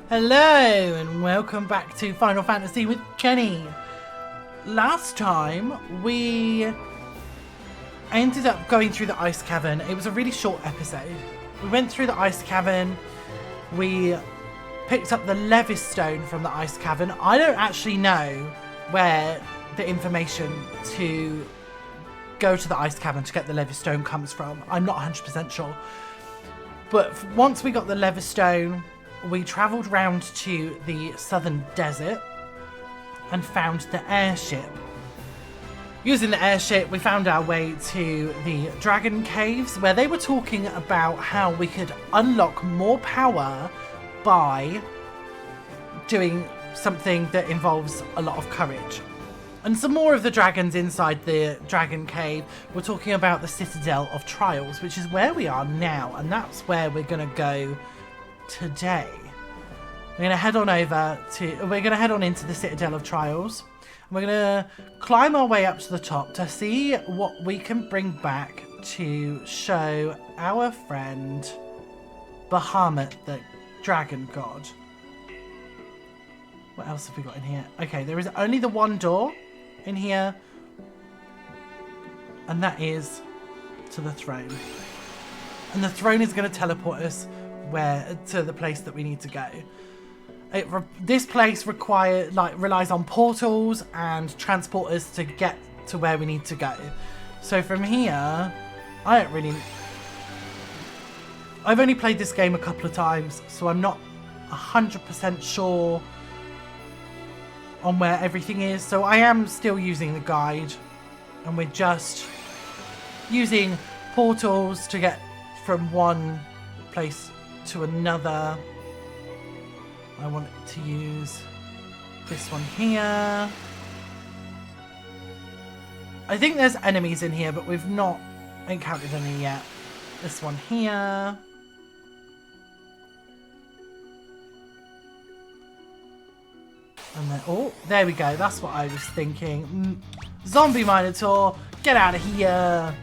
Hello and welcome back to Final Fantasy with Jenny. Last time we ended up going through the ice cavern. It was a really short episode. We went through the ice cavern. We picked up the Levis stone from the ice cavern. I don't actually know where the information to go to the ice cavern to get the Levis stone comes from. I'm not 100% sure. But once we got the Levis stone, we travelled round to the southern desert and found the airship. Using the airship, we found our way to the dragon caves, where they were talking about how we could unlock more power by doing something that involves a lot of courage. And some more of the dragons inside the dragon cave were talking about the Citadel of Trials, which is where we are now, and that's where we're going to go today. We're going to head on into the Citadel of Trials. And we're going to climb our way up to the top to see what we can bring back to show our friend Bahamut, the dragon god. What else have we got in here? Okay, there is only the one door in here, and that is to the throne. And the throne is going to teleport us to the place that we need to go. This place relies on portals and transporters to get to where we need to go. So from here, I've only played this game a couple of times, so I'm not 100% sure on where everything is. So I am still using the guide, and we're just using portals to get from one place to another. I want to use this one here. I think there's enemies in here, but we've not encountered any yet. This one here. And then, oh, there we go. That's what I was thinking. Zombie Minotaur, get out of here.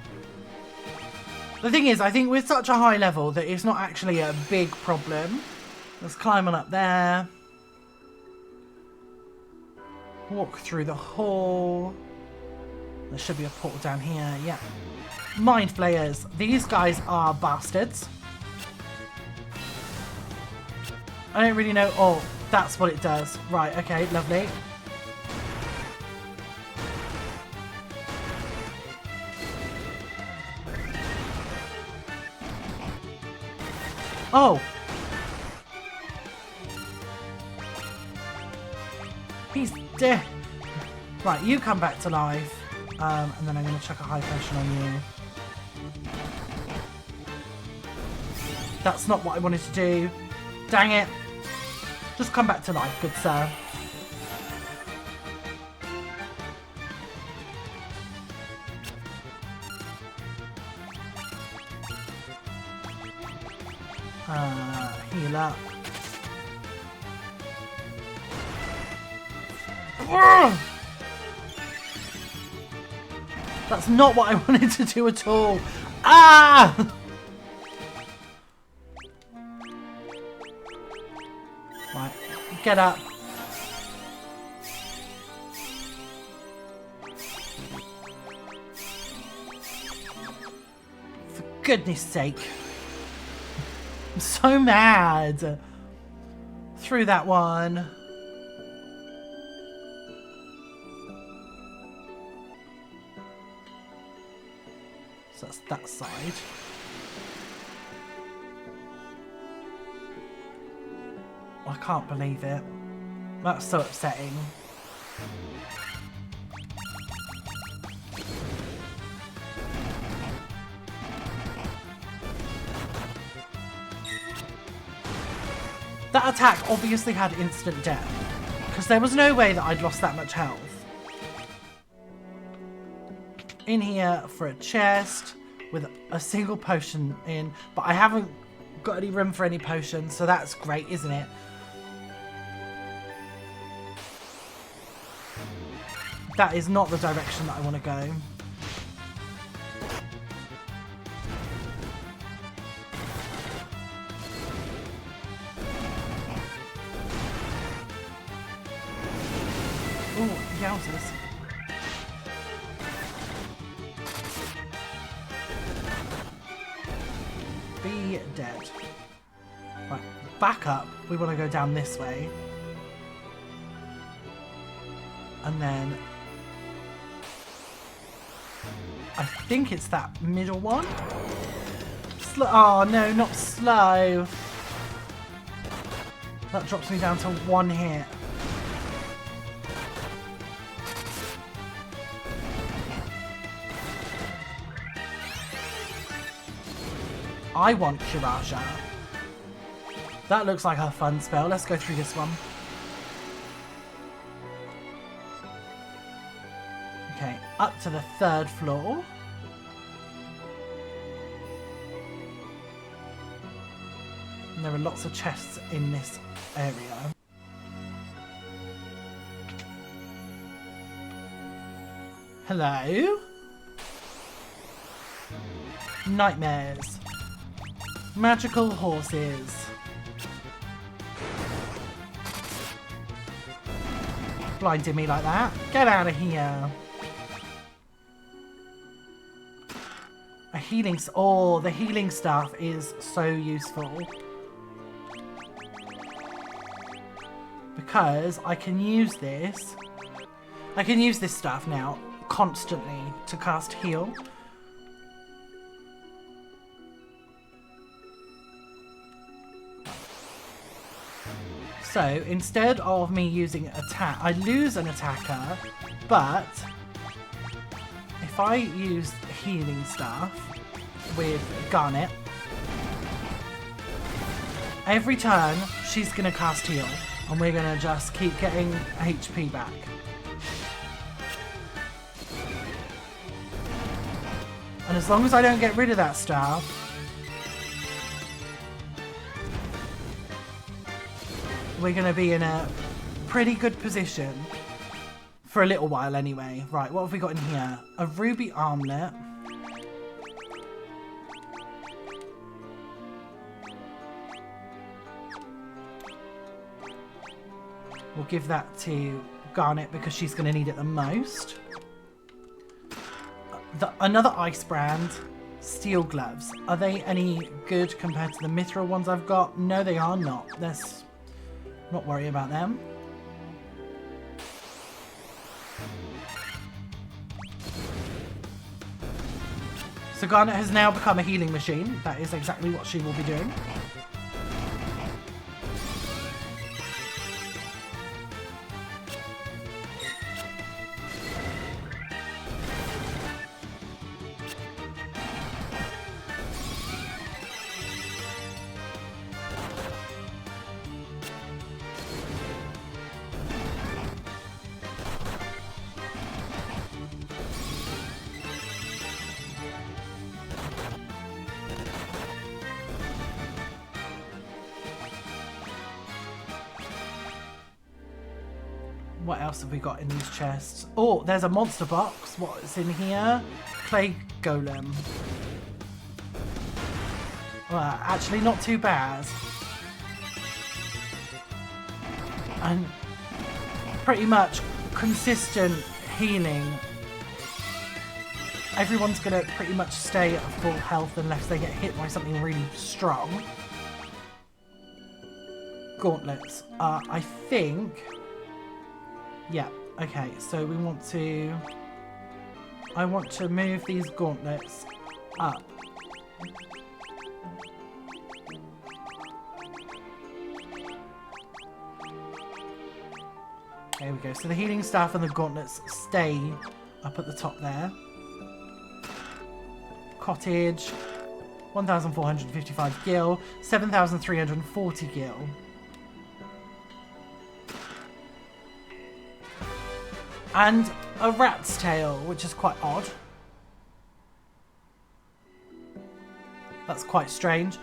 The thing is, I think we're such a high level that it's not actually a big problem. Let's climb on up there. Walk through the hall. There should be a portal down here. Yeah. Mind Flayers. These guys are bastards. I don't really know. Oh, that's what it does. Right, okay, lovely. Oh! He's dead. Right, you come back to life. And then I'm going to chuck a high potion on you. That's not what I wanted to do. Dang it. Just come back to life, good sir. Heal up. That's not what I wanted to do at all. Ah! Right, get up. For goodness sake. I'm so mad. Through that one. So that's that side. I can't believe it. That's so upsetting. That attack obviously had instant death, because there was no way that I'd lost that much health. In here for a chest with a single potion in, but I haven't got any room for any potions, so that's great, isn't it? That is not the direction that I want to go. Be dead. Right, back up. We want to go down this way. And then... I think it's that middle one. Oh no, not slow. That drops me down to 1 hit. I want Shirasha. That looks like a fun spell. Let's go through this one. Okay, up to the 3rd floor. And there are lots of chests in this area. Hello? Nightmares. Magical horses. Blinding me like that. Get out of here. A healing... Oh, the healing stuff is so useful. Because I can use this. I can use this stuff now constantly to cast heal. So instead of me using attack, I lose an attacker, but if I use healing stuff with Garnet, every turn she's going to cast heal. And we're going to just keep getting HP back. And as long as I don't get rid of that stuff, we're going to be in a pretty good position. For a little while anyway. Right, what have we got in here? A ruby armlet. We'll give that to Garnet because she's going to need it the most. Another ice brand, steel gloves. Are they any good compared to the mithril ones I've got? No, they are not. Let's not worry about them. So Garnet has now become a healing machine. That is exactly what she will be doing. What else have we got in these chests? Oh, there's a monster box. What's in here? Clay golem. Well, actually not too bad. And pretty much consistent healing. Everyone's going to pretty much stay at full health unless they get hit by something really strong. Gauntlets. I think... Yeah, okay, so we want to... I want to move these gauntlets up. There we go. So the healing staff and the gauntlets stay up at the top there. Cottage. 1,455 gil. 7,340 gil. And a rat's tail, which is quite odd. That's quite strange.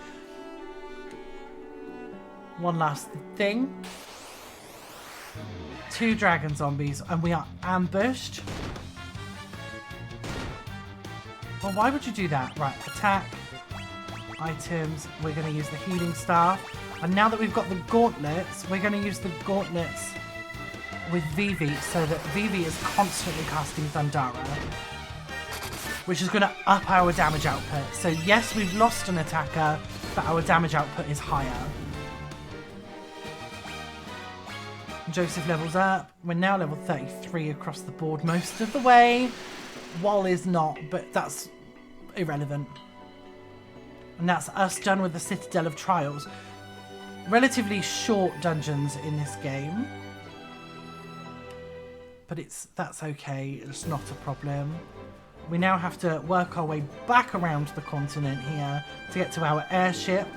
One last thing. 2 dragon zombies, and we are ambushed. Well, why would you do that? Right, attack. Items. We're going to use the healing staff. And now that we've got the gauntlets, we're going to use the gauntlets with Vivi, so that Vivi is constantly casting Thundara. which is going to up our damage output. So yes, we've lost an attacker, but our damage output is higher. Joseph levels up. We're now level 33 across the board most of the way. Wall is not, but that's irrelevant. And that's us done with the Citadel of Trials. Relatively short dungeons in this game. But that's okay, it's not a problem. We now have to work our way back around the continent here to get to our airship.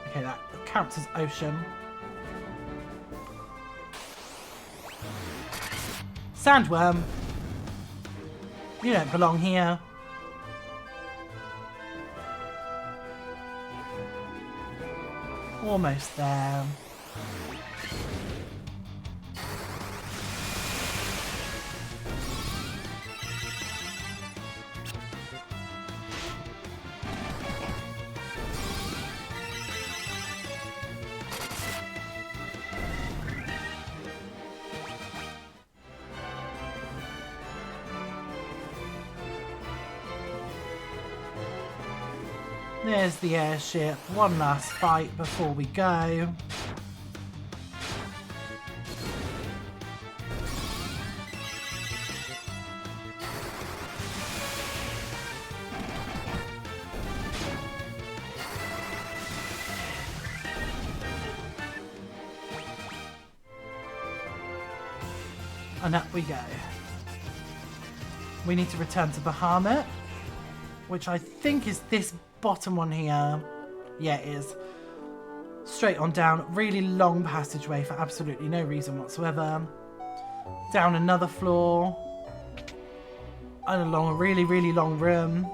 Okay, that counts as ocean. Sandworm. You don't belong here. Almost there. There's the airship. One last fight before we go. And up we go. We need to return to Bahamut, which I think is this bottom one here. Yeah, it is. Straight on down. Really long passageway for absolutely no reason whatsoever. Down another floor. And along a really, really long room.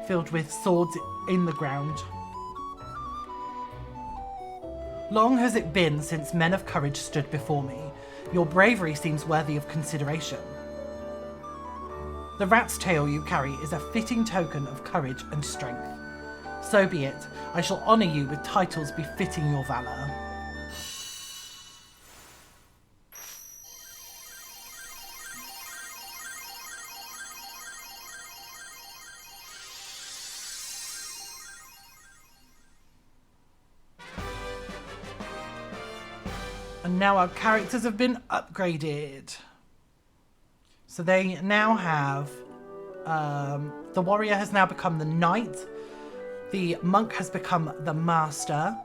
Filled with swords in the ground. Long has it been since men of courage stood before me. Your bravery seems worthy of consideration. The rat's tail you carry is a fitting token of courage and strength. So be it. I shall honour you with titles befitting your valour. And now our characters have been upgraded. So they now have, the warrior has now become the knight, the monk has become the master,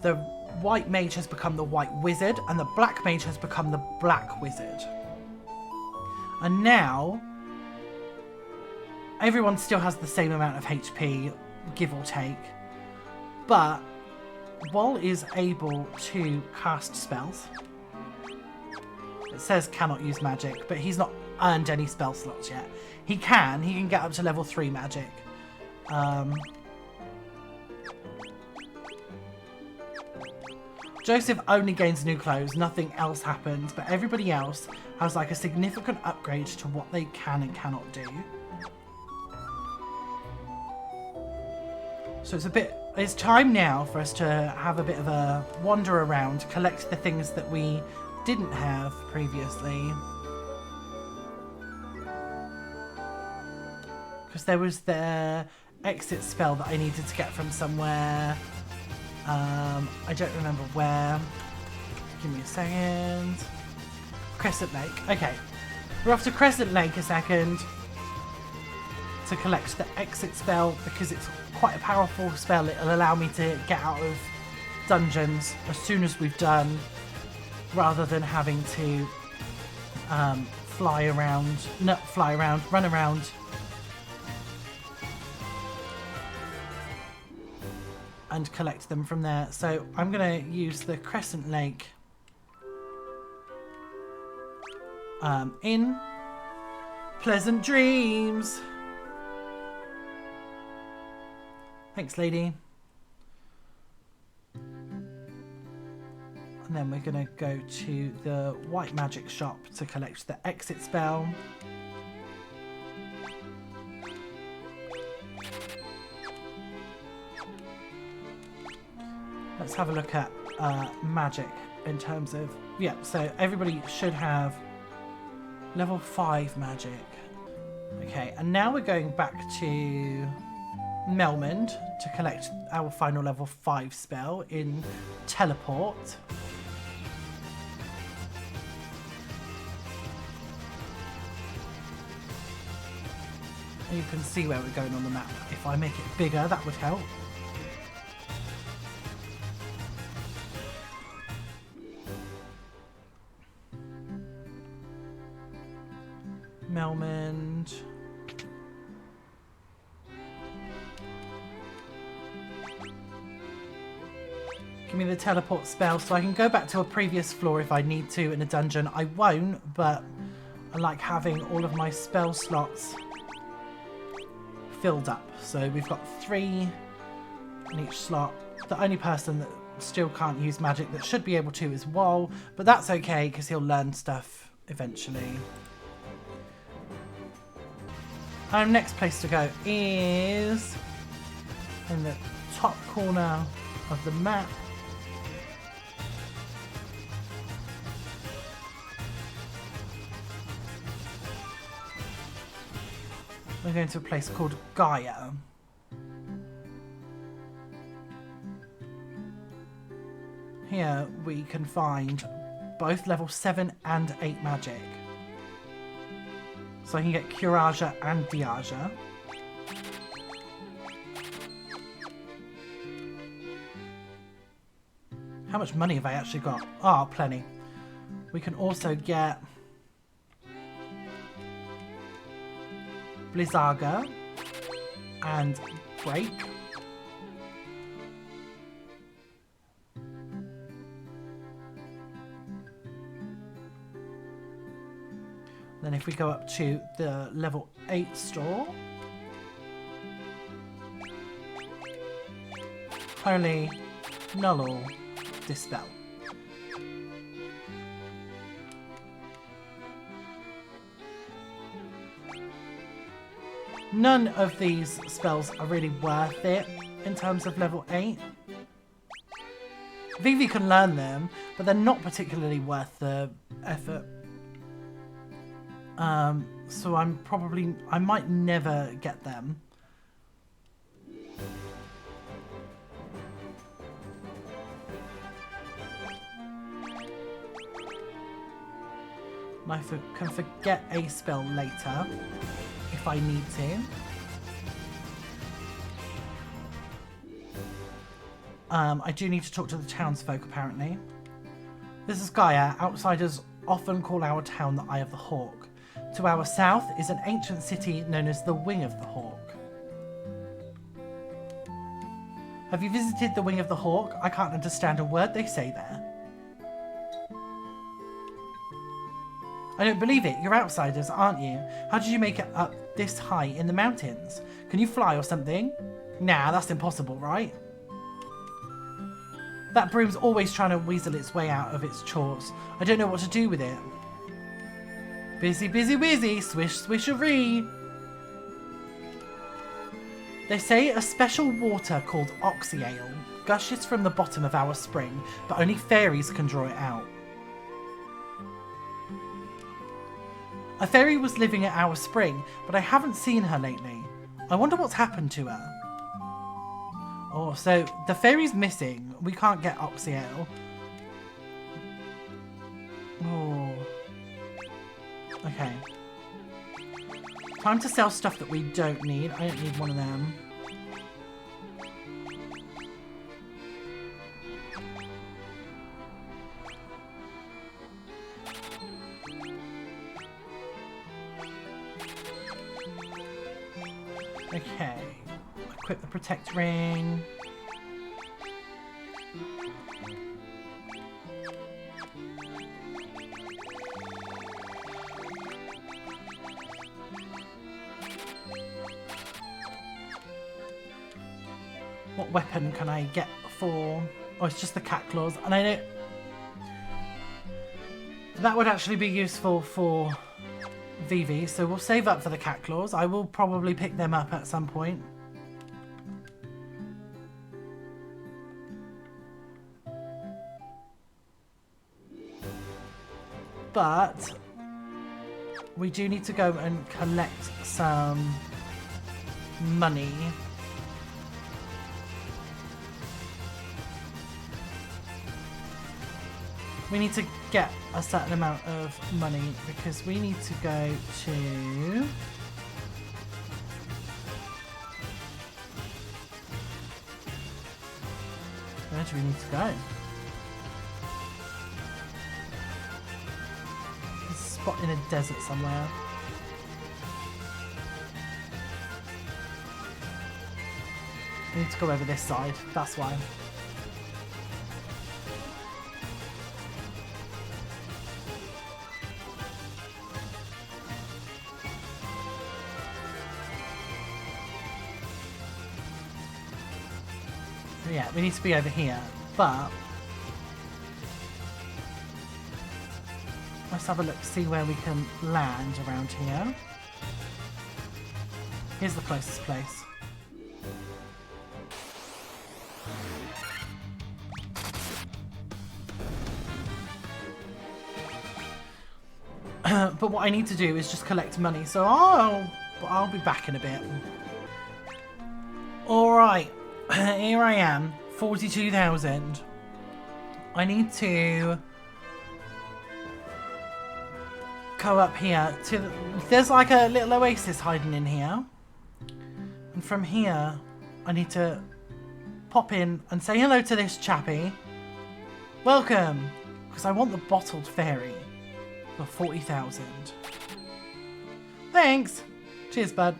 the white mage has become the white wizard, and the black mage has become the black wizard. And now, everyone still has the same amount of HP, give or take, but Wall is able to cast spells. It says cannot use magic, but he's not earned any spell slots yet. He can get up to level 3 magic. Joseph only gains new clothes, nothing else happens, but everybody else has like a significant upgrade to what they can and cannot do. So it's time now for us to have a bit of a wander around, collect the things that we didn't have previously, because there was the exit spell that I needed to get from somewhere. I don't remember where. Give me a second. Crescent Lake. Okay, we're off to Crescent Lake a second to collect the exit spell, because it's quite a powerful spell. It'll allow me to get out of dungeons as soon as we've done, rather than having to run around. And collect them from there. So I'm going to use the Crescent Lake in Pleasant Dreams. Thanks, lady. And then we're going to go to the white magic shop to collect the exit spell. Let's have a look at magic in terms of... Yeah, so everybody should have level 5 magic. Okay, and now we're going back to Melmond to collect our final level 5 spell in Teleport. And you can see where we're going on the map. If I make it bigger, that would help. Melmond. Give me the teleport spell so I can go back to a previous floor if I need to in a dungeon. I won't, but I like having all of my spell slots filled up. So we've got 3 in each slot. The only person that still can't use magic that should be able to is Wall, but that's okay because he'll learn stuff eventually. Our next place to go is in the top corner of the map. We're going to a place called Gaia. Here we can find both level 7 and 8 magic. So I can get Curaja and Diaja. How much money have I actually got? Ah, plenty. We can also get Blizzaga and Break. Then if we go up to the level 8 store, Holy, Null, Dispel. None of these spells are really worth it in terms of level 8. Vivi can learn them, but they're not particularly worth the effort. So I might never get them. I can forget a spell later if I need to. I do need to talk to the townsfolk apparently. This is Gaia. Outsiders often call our town the Eye of the Hawk. To our south is an ancient city known as the Wing of the Hawk. Have you visited the Wing of the Hawk? I can't understand a word they say there. I don't believe it. You're outsiders, aren't you? How did you make it up this high in the mountains? Can you fly or something? Nah, that's impossible, right? That broom's always trying to weasel its way out of its chores. I don't know what to do with it. Busy, busy, busy. Swish, swisheree. They say a special water called Oxyale gushes from the bottom of our spring, but only fairies can draw it out. A fairy was living at our spring, but I haven't seen her lately. I wonder what's happened to her. Oh, so the fairy's missing. We can't get Oxyale. Oh. Okay. Time to sell stuff that we don't need. I don't need one of them. Okay. Equip the Protect Ring. What weapon can I get for... Oh, it's just the cat claws. And I know... That would actually be useful for Vivi, so we'll save up for the cat claws. I will probably pick them up at some point. But we do need to go and collect some money. We need to get a certain amount of money because we need to go to... Where do we need to go? A spot in a desert somewhere. We need to go over this side, that's why. Yeah, we need to be over here, but let's have a look, see where we can land around here. Here's the closest place. But what I need to do is just collect money, so I'll be back in a bit. Alright. Here I am, 42,000. I need to go up here to... There's like a little oasis hiding in here. And from here, I need to pop in and say hello to this chappie. Welcome! Because I want the bottled fairy for 40,000. Thanks! Cheers, bud.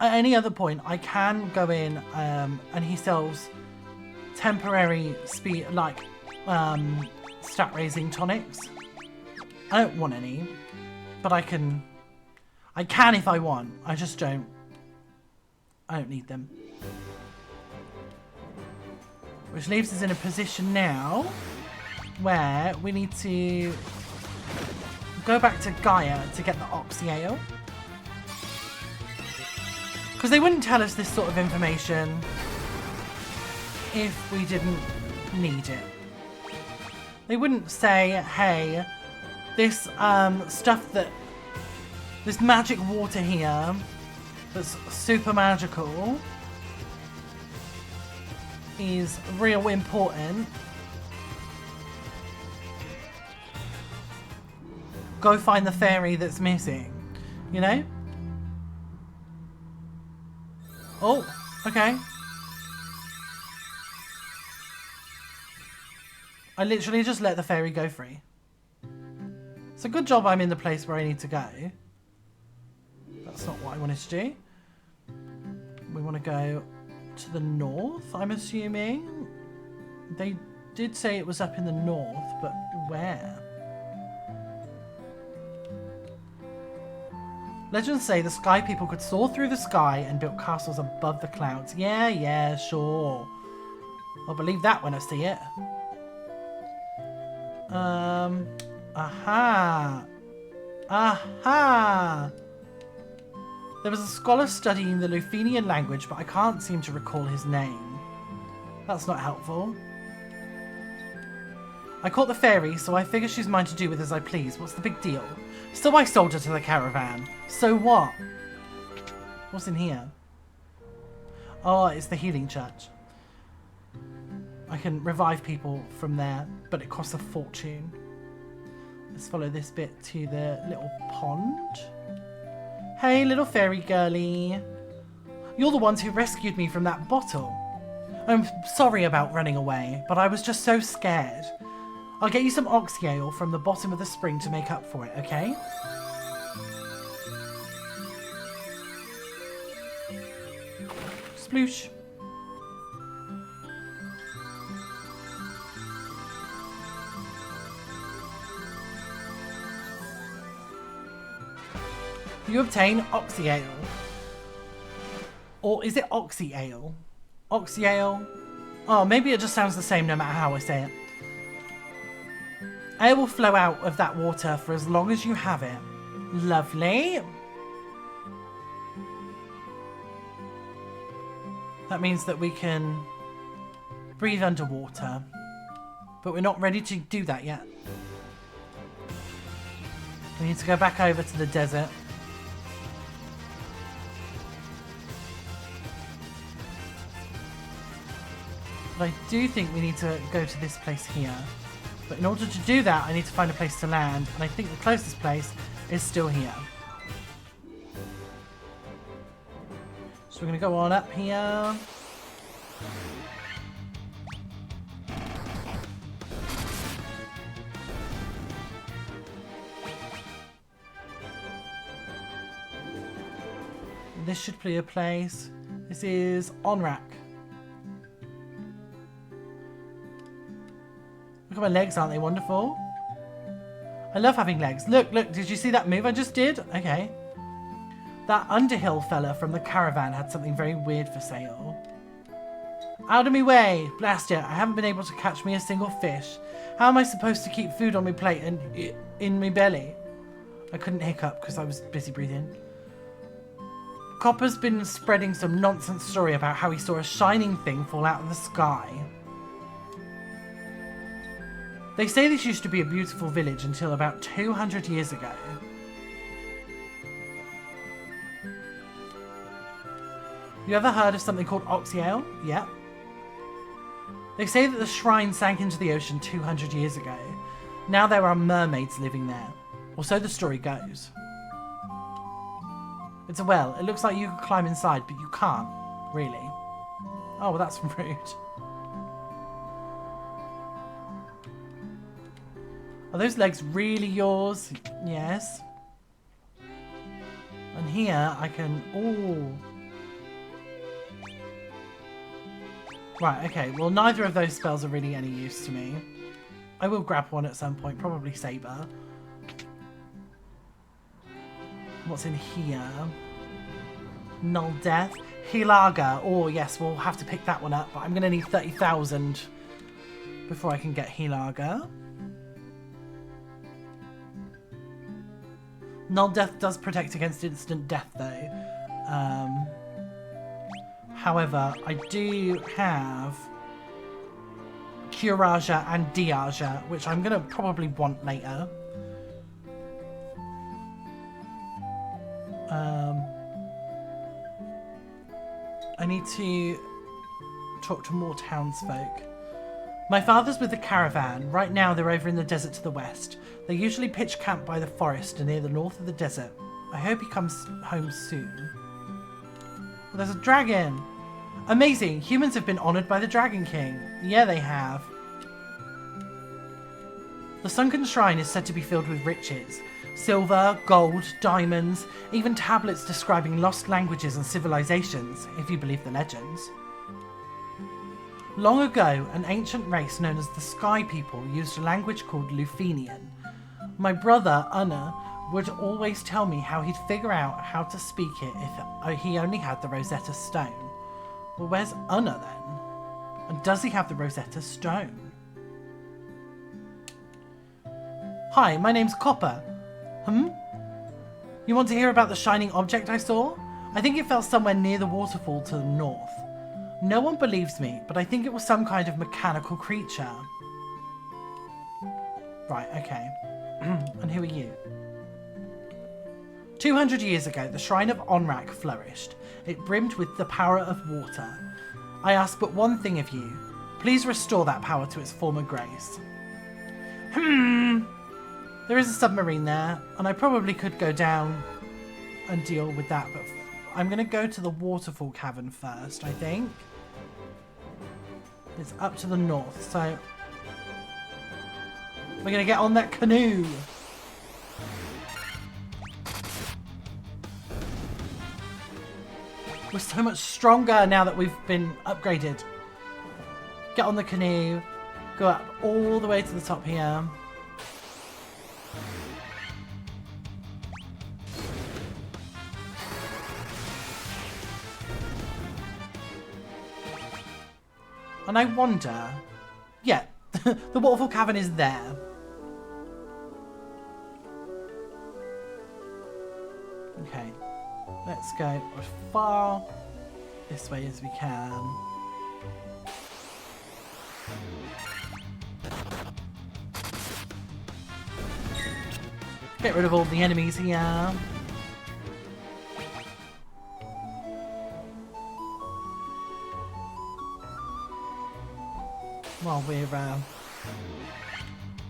At any other point, I can go in and he sells temporary speed, like stat raising tonics. I don't want any, but I can if I want. I just don't. I don't need them. Which leaves us in a position now where we need to go back to Gaia to get the Oxyale. Because they wouldn't tell us this sort of information if we didn't need it. They wouldn't say, hey, this stuff that... This magic water here that's super magical is real important. Go find the fairy that's missing, you know? Oh, okay. I literally just let the fairy go free. It's a good job I'm in the place where I need to go. That's not what I wanted to do. We want to go to the north, I'm assuming. They did say it was up in the north, but where? Legends say the sky people could soar through the sky and build castles above the clouds. Yeah, sure. I'll believe that when I see it. Aha. There was a scholar studying the Luthenian language, but I can't seem to recall his name. That's not helpful. I caught the fairy, so I figure she's mine to do with as I please. What's the big deal? So I sold her to the caravan. So what? What's in here? Oh, it's the healing church. I can revive people from there, but it costs a fortune. Let's follow this bit to the little pond. Hey, little fairy girly. You're the ones who rescued me from that bottle. I'm sorry about running away, but I was just so scared. I'll get you some Oxyale from the bottom of the spring to make up for it, okay? Sploosh. You obtain Oxyale. Or is it Oxyale? Oxyale? Oh, maybe it just sounds the same no matter how I say it. Air will flow out of that water for as long as you have it. Lovely. That means that we can breathe underwater. But we're not ready to do that yet. We need to go back over to the desert. But I do think we need to go to this place here. But in order to do that, I need to find a place to land. And I think the closest place is still here. So we're going to go on up here. This should be a place. This is Onrak. Look at my legs, aren't they wonderful? I love having legs. Look, look, did you see that move I just did? Okay. That Underhill fella from the caravan had something very weird for sale. Out of me way! Blast it, I haven't been able to catch me a single fish. How am I supposed to keep food on my plate and in my belly? I couldn't hiccup because I was busy breathing. Copper's been spreading some nonsense story about how he saw a shining thing fall out of the sky. They say this used to be a beautiful village until about 200 years ago. You ever heard of something called Oxyale? Yeah. They say that the shrine sank into the ocean 200 years ago. Now there are mermaids living there. Or so the story goes. It's a well. It looks like you could climb inside, but you can't. Really. Oh, well that's rude. Are those legs really yours? Yes. And here I can... Ooh. Right, okay. Well, neither of those spells are really any use to me. I will grab one at some point. Probably Saber. What's in here? Null Death. Hilaga. Oh, yes. We'll have to pick that one up. But I'm going to need 30,000 before I can get Hilaga. Null Death does protect against instant death, though. However, I do have Curaja and Diaja, which I'm going to probably want later. I need to talk to more townsfolk. My father's with the caravan. Right now they're over in the desert to the west. They usually pitch camp by the forest near the north of the desert. I hope he comes home soon. Well, there's a dragon! Amazing! Humans have been honoured by the Dragon King. Yeah, they have. The sunken shrine is said to be filled with riches. Silver, gold, diamonds, even tablets describing lost languages and civilizations, if you believe the legends. Long ago, an ancient race known as the Sky People used a language called Lufenian. My brother, Unna, would always tell me how he'd figure out how to speak it if he only had the Rosetta Stone. Well, where's Unna then? And does he have the Rosetta Stone? Hi, my name's Copper. You want to hear about the shining object I saw? I think it fell somewhere near the waterfall to the north. No one believes me, but I think it was some kind of mechanical creature. Right, okay. And who are you? 200 years ago, the shrine of Onrak flourished. It brimmed with the power of water. I ask but one thing of you. Please restore that power to its former grace. There is a submarine there, and I probably could go down and deal with that, but I'm going to go to the waterfall cavern first, I think. It's up to the north, so we're going to get on that canoe. We're so much stronger now that we've been upgraded. Get on the canoe, go up all the way to the top here. And I wonder... Yeah, the waterfall cavern is there. Okay, let's go as far this way as we can. Get rid of all the enemies here.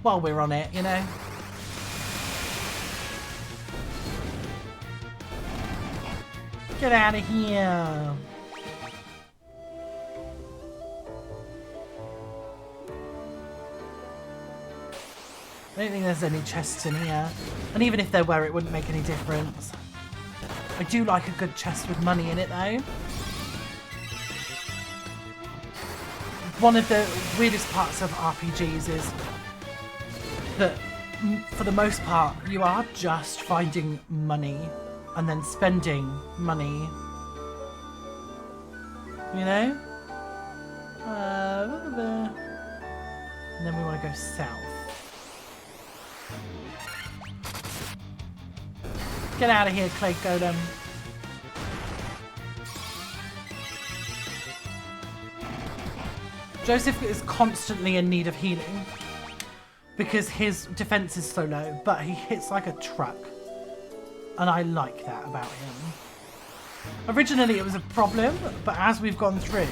While we're on it, you know. Get out of here. I don't think there's any chests in here. And even if there were, it wouldn't make any difference. I do like a good chest with money in it, though. One of the weirdest parts of RPGs is that, for the most part, you are just finding money and then spending money. You know? And then we want to go south. Get out of here, Clay Golem. Joseph is constantly in need of healing because his defense is so low, but he hits like a truck. And I like that about him. Originally it was a problem, but as we've gone through,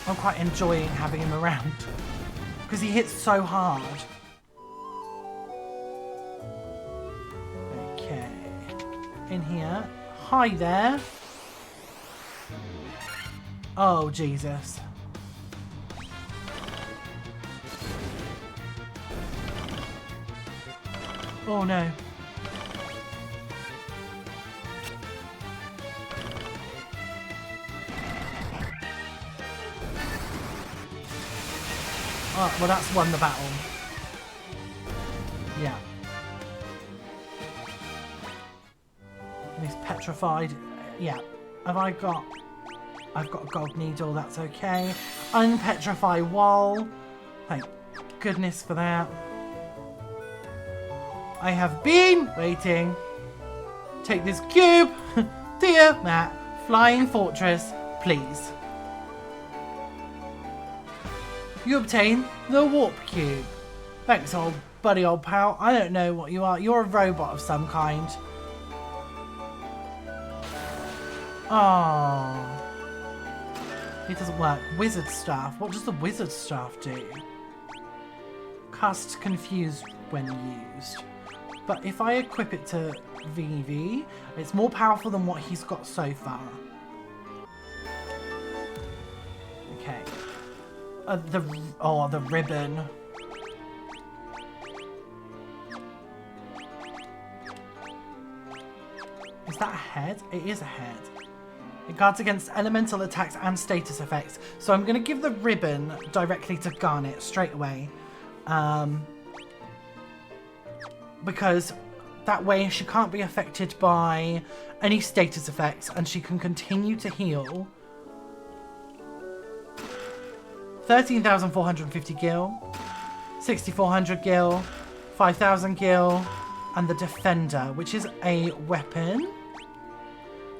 I'm quite enjoying having him around because he hits so hard. Okay. In here. Hi there. Oh, Jesus. Oh no. Oh, well that's won the battle. Yeah. He's petrified. Yeah. Have I got... I've got a gold needle, that's okay. Unpetrify wall. Thank goodness for that. I have been waiting. Take this cube. Dear Matt, Flying Fortress, please. You obtain the warp cube. Thanks, old buddy, old pal. I don't know what you are. You're a robot of some kind. Oh. It doesn't work. Wizard staff. What does the wizard staff do? Cast confused when used. But if I equip it to VV, it's more powerful than what he's got so far. Okay. The ribbon. Is that a head? It is a head. It guards against elemental attacks and status effects. So I'm going to give the ribbon directly to Garnet straight away. Because that way she can't be affected by any status effects and she can continue to heal. 13,450 gil, 6,400 gil, 5,000 gil, and the Defender, which is a weapon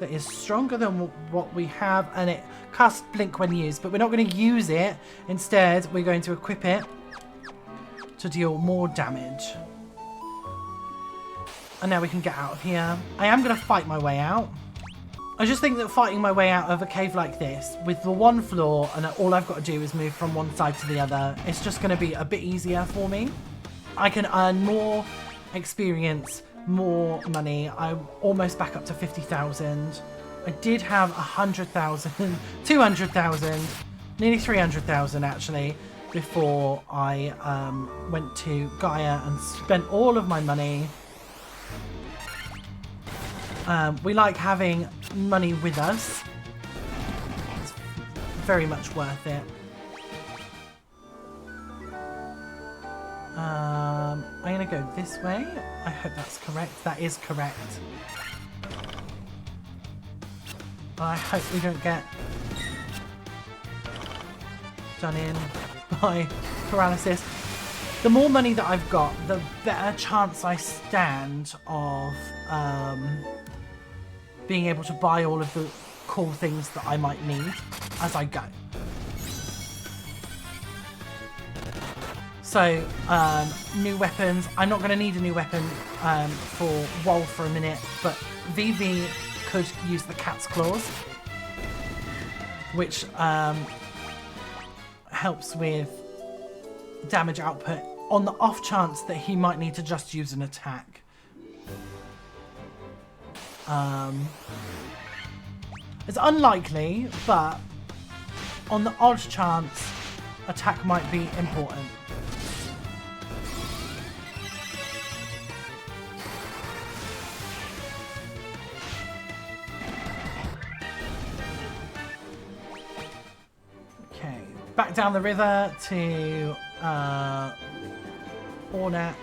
that is stronger than what we have, and it casts Blink when used, but we're not going to use it. Instead, we're going to equip it to deal more damage. And now we can get out of here. I am going to fight my way out. I just think that fighting my way out of a cave like this, with the one floor, and all I've got to do is move from one side to the other, it's just going to be a bit easier for me. I can earn more experience, more money. I'm almost back up to 50,000. I did have 100,000, 200,000, nearly 300,000 actually, before I went to Gaia and spent all of my money. We like having money with us. It's very much worth it. I'm going to go this way. I hope that's correct. That is correct. I hope we don't get done in by paralysis. The more money that I've got, the better chance I stand of being able to buy all of the cool things that I might need as I go. So So, new weapons. I'm not going to need a new weapon for Wall for a minute, but VV could use the cat's claws, which helps with damage output on the off chance that he might need to just use an attack. It's unlikely, but on the odd chance, attack might be important. Okay, back down the river to Ornak.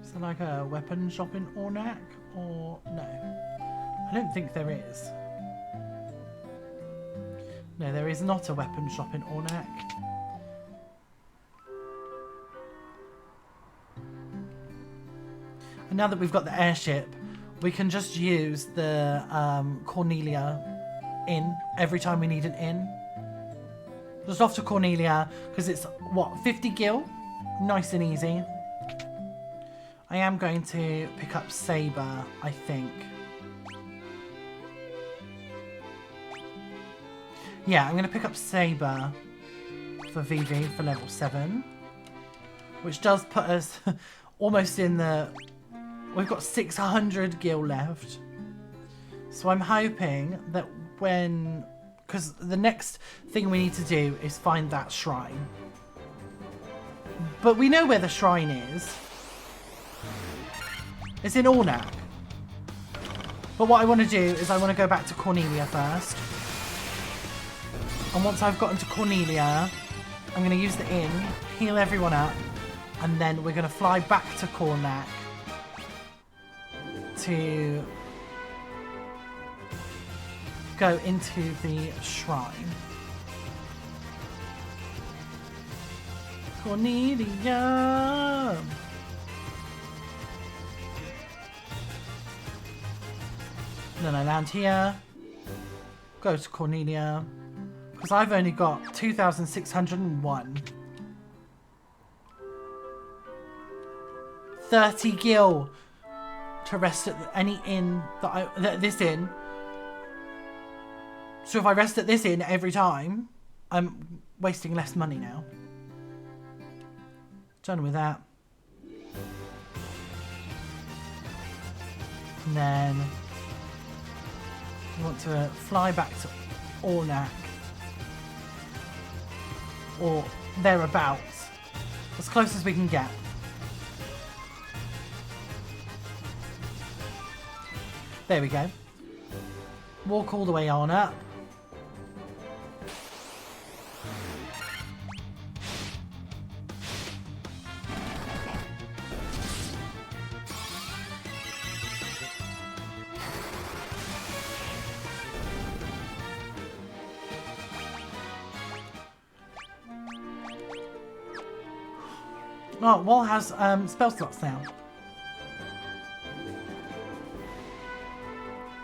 Is there like a weapon shop in Ornak or no? I don't think there is. No, there is not a weapon shop in Ornak. And now that we've got the airship, we can just use the Cornelia inn every time we need an inn. Just off to Cornelia, because it's, what, 50 gil? Nice and easy. I am going to pick up Saber, I think. Yeah, I'm going to pick up Saber for VV for level 7. Which does put us almost in the... We've got 600 gil left. So I'm hoping that when... Because the next thing we need to do is find that shrine. But we know where the shrine is. It's in Ornak. But what I want to do is I want to go back to Cornelia first. And once I've gotten to Cornelia, I'm going to use the inn, heal everyone up, and then we're going to fly back to Cornac to go into the shrine. Cornelia! Then I land here, go to Cornelia, because I've only got 2,601. 30 gil to rest at any inn that this inn. So if I rest at this inn every time, I'm wasting less money now. Done with that. And then we want to fly back to Ornak. Or thereabouts. As close as we can get. There we go. Walk all the way on up. Oh, Wall has spell slots now.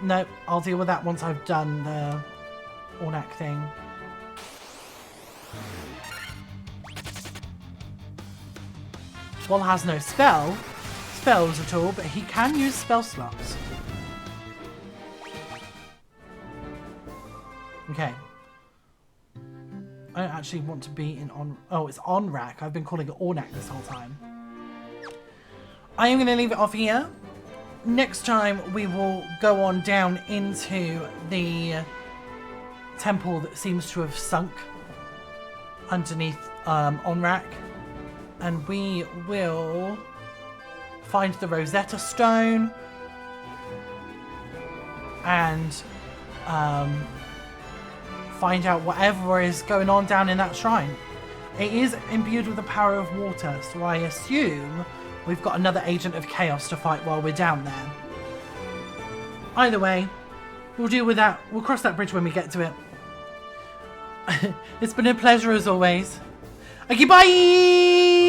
No, I'll deal with that once I've done the Ornak thing. Wall has no spells at all, but he can use spell slots. Okay. I don't actually want to be in on... Oh, it's on rack. I've been calling it Ornak this whole time. I am going to leave it off here. Next time we will go on down into the temple that seems to have sunk underneath Onrak, and we will find the Rosetta Stone and find out whatever is going on down in that shrine. It is imbued with the power of water, so I assume we've got another agent of chaos to fight while we're down there. Either way, we'll deal with that. We'll cross that bridge when we get to it. It's been a pleasure as always. Okay, bye!